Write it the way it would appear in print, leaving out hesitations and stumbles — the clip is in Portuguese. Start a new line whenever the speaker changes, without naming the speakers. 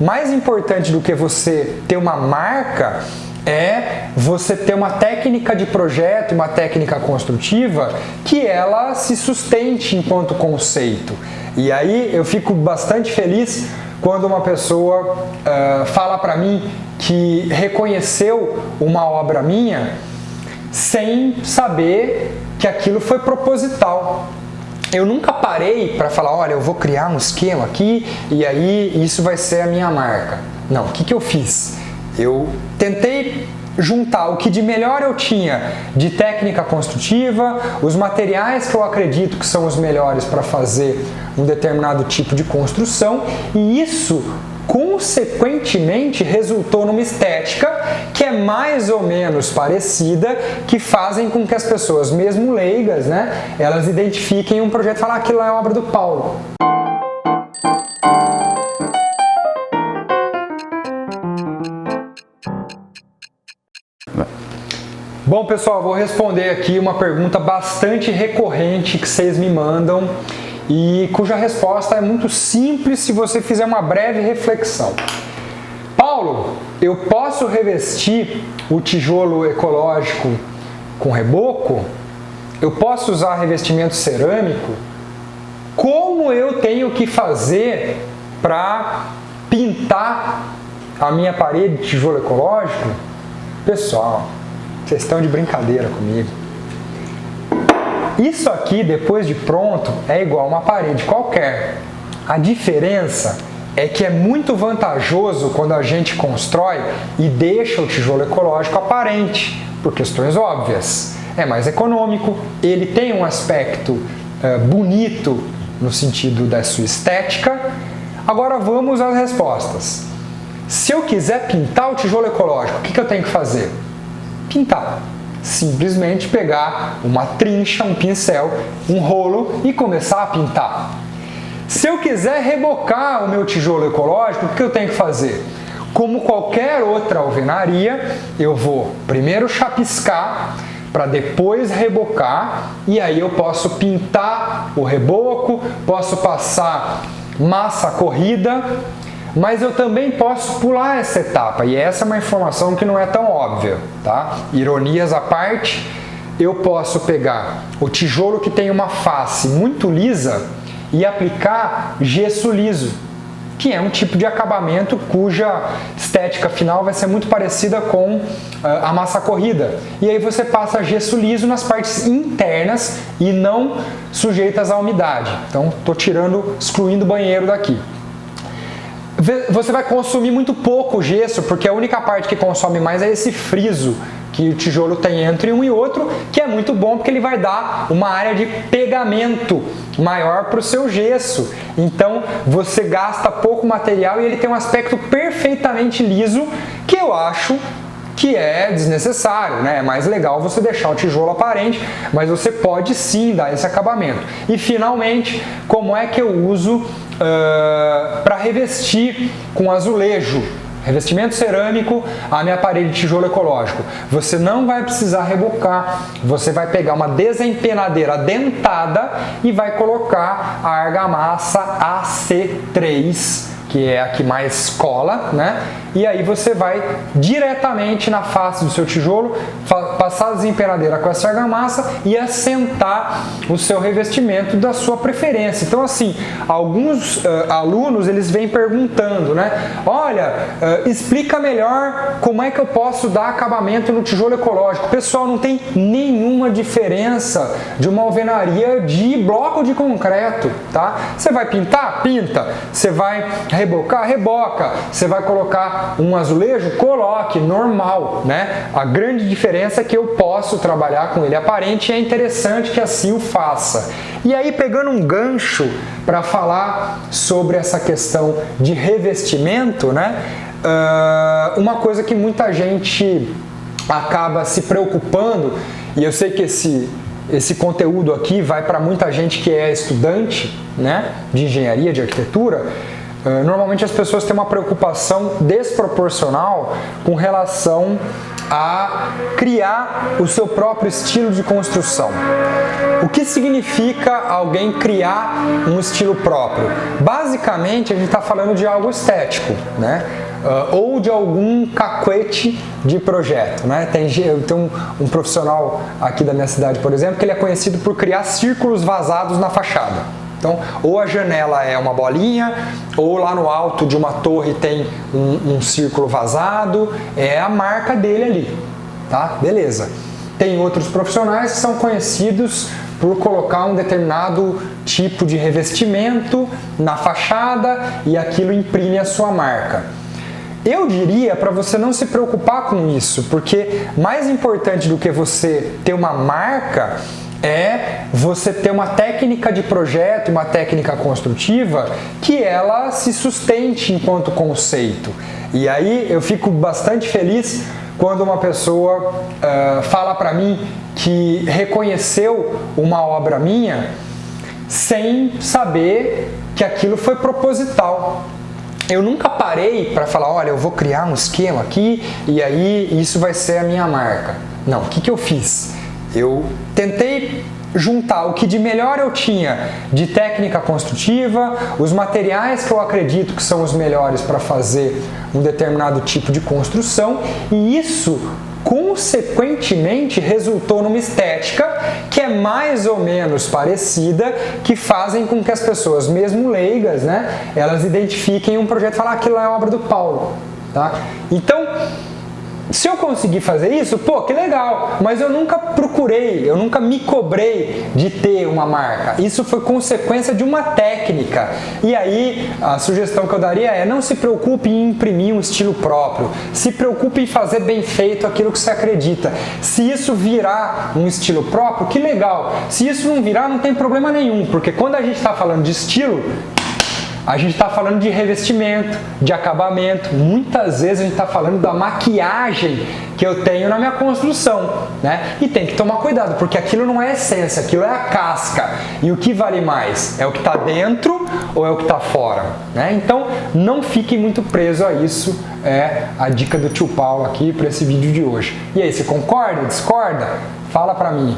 Mais importante do que você ter uma marca é você ter uma técnica de projeto, uma técnica construtiva que ela se sustente enquanto conceito. E aí eu fico bastante feliz quando uma pessoa fala para mim que reconheceu uma obra minha sem saber que aquilo foi proposital. Eu nunca parei para falar, olha, eu vou criar um esquema aqui e aí isso vai ser a minha marca. Não, o que eu fiz? Eu tentei juntar o que de melhor eu tinha de técnica construtiva, os materiais que eu acredito que são os melhores para fazer um determinado tipo de construção, e isso consequentemente resultou numa estética que é mais ou menos parecida, que fazem com que as pessoas, mesmo leigas, né, elas identifiquem um projeto e falem, aquilo é obra do Paulo. Bom, pessoal, vou responder aqui uma pergunta bastante recorrente que vocês me mandam e cuja resposta é muito simples se você fizer uma breve reflexão. Paulo, eu posso revestir o tijolo ecológico com reboco? Eu posso usar revestimento cerâmico? Como eu tenho que fazer para pintar a minha parede de tijolo ecológico? Pessoal, vocês estão de brincadeira comigo. Isso aqui, depois de pronto, é igual uma parede qualquer. A diferença é que é muito vantajoso quando a gente constrói e deixa o tijolo ecológico aparente, por questões óbvias. É mais econômico, ele tem um aspecto bonito no sentido da sua estética. Agora vamos às respostas. Se eu quiser pintar o tijolo ecológico, o que eu tenho que fazer? Pintar. Simplesmente pegar uma trincha, um pincel, um rolo e começar a pintar. Se eu quiser rebocar o meu tijolo ecológico, o que eu tenho que fazer? Como qualquer outra alvenaria, eu vou primeiro chapiscar para depois rebocar, e aí eu posso pintar o reboco, posso passar massa corrida, mas eu também posso pular essa etapa, e essa é uma informação que não é tão óbvia, tá? Ironias à parte, eu posso pegar o tijolo que tem uma face muito lisa e aplicar gesso liso, que é um tipo de acabamento cuja estética final vai ser muito parecida com a massa corrida. E aí você passa gesso liso nas partes internas e não sujeitas à umidade. Então, estou excluindo o banheiro daqui. Você vai consumir muito pouco gesso, porque a única parte que consome mais é esse friso que o tijolo tem entre um e outro, que é muito bom porque ele vai dar uma área de pegamento maior para o seu gesso. Então você gasta pouco material e ele tem um aspecto perfeitamente liso, que eu acho que é desnecessário, né? É mais legal você deixar o tijolo aparente, mas você pode sim dar esse acabamento. E finalmente, como é que eu uso para revestir com azulejo, revestimento cerâmico, a minha parede de tijolo ecológico? Você não vai precisar rebocar, você vai pegar uma desempenadeira dentada e vai colocar a argamassa AC3, que é a que mais cola, né? E aí você vai diretamente na face do seu tijolo, passar a desempenadeira com essa argamassa e assentar o seu revestimento da sua preferência. Então, assim, alguns alunos, eles vêm perguntando, né? Olha, explica melhor como é que eu posso dar acabamento no tijolo ecológico. Pessoal, não tem nenhuma diferença de uma alvenaria de bloco de concreto, tá? Você vai pintar? Pinta. Você vai rebocar? Reboca. Você vai colocar um azulejo? Coloque, normal, né? A grande diferença é que eu posso trabalhar com ele aparente e é interessante que assim o faça. E aí, pegando um gancho para falar sobre essa questão de revestimento, né? Uma coisa que muita gente acaba se preocupando, e eu sei que esse conteúdo aqui vai para muita gente que é estudante, né, de engenharia, de arquitetura. Normalmente as pessoas têm uma preocupação desproporcional com relação a criar o seu próprio estilo de construção. O que significa alguém criar um estilo próprio? Basicamente, a gente está falando de algo estético, né? Ou de algum cacuete de projeto, né? Tem um profissional aqui da minha cidade, por exemplo, que ele é conhecido por criar círculos vazados na fachada. Então, ou a janela é uma bolinha, ou lá no alto de uma torre tem um círculo vazado, é a marca dele ali, tá? Beleza. Tem outros profissionais que são conhecidos por colocar um determinado tipo de revestimento na fachada e aquilo imprime a sua marca. Eu diria para você não se preocupar com isso, porque mais importante do que você ter uma marca é você ter uma técnica de projeto, uma técnica construtiva que ela se sustente enquanto conceito. E aí eu fico bastante feliz quando uma pessoa fala para mim que reconheceu uma obra minha sem saber que aquilo foi proposital. Eu nunca parei para falar, olha, eu vou criar um esquema aqui e aí isso vai ser a minha marca. Não, o que eu fiz? Eu tentei juntar o que de melhor eu tinha de técnica construtiva, os materiais que eu acredito que são os melhores para fazer um determinado tipo de construção, e isso consequentemente resultou numa estética que é mais ou menos parecida, que fazem com que as pessoas, mesmo leigas, né, elas identifiquem um projeto e falem, aquilo é obra do Paulo, tá? Então, se eu conseguir fazer isso, pô, que legal, mas eu nunca procurei, eu nunca me cobrei de ter uma marca. Isso foi consequência de uma técnica. E aí, a sugestão que eu daria é não se preocupe em imprimir um estilo próprio, se preocupe em fazer bem feito aquilo que você acredita. Se isso virar um estilo próprio, que legal. Se isso não virar, não tem problema nenhum, porque quando a gente está falando de estilo, a gente está falando de revestimento, de acabamento, muitas vezes a gente está falando da maquiagem que eu tenho na minha construção, né? E tem que tomar cuidado, porque aquilo não é a essência, aquilo é a casca. E o que vale mais? É o que está dentro ou é o que está fora? Né? Então, não fique muito preso a isso, é a dica do tio Paulo aqui para esse vídeo de hoje. E aí, você concorda? Discorda? Fala para mim.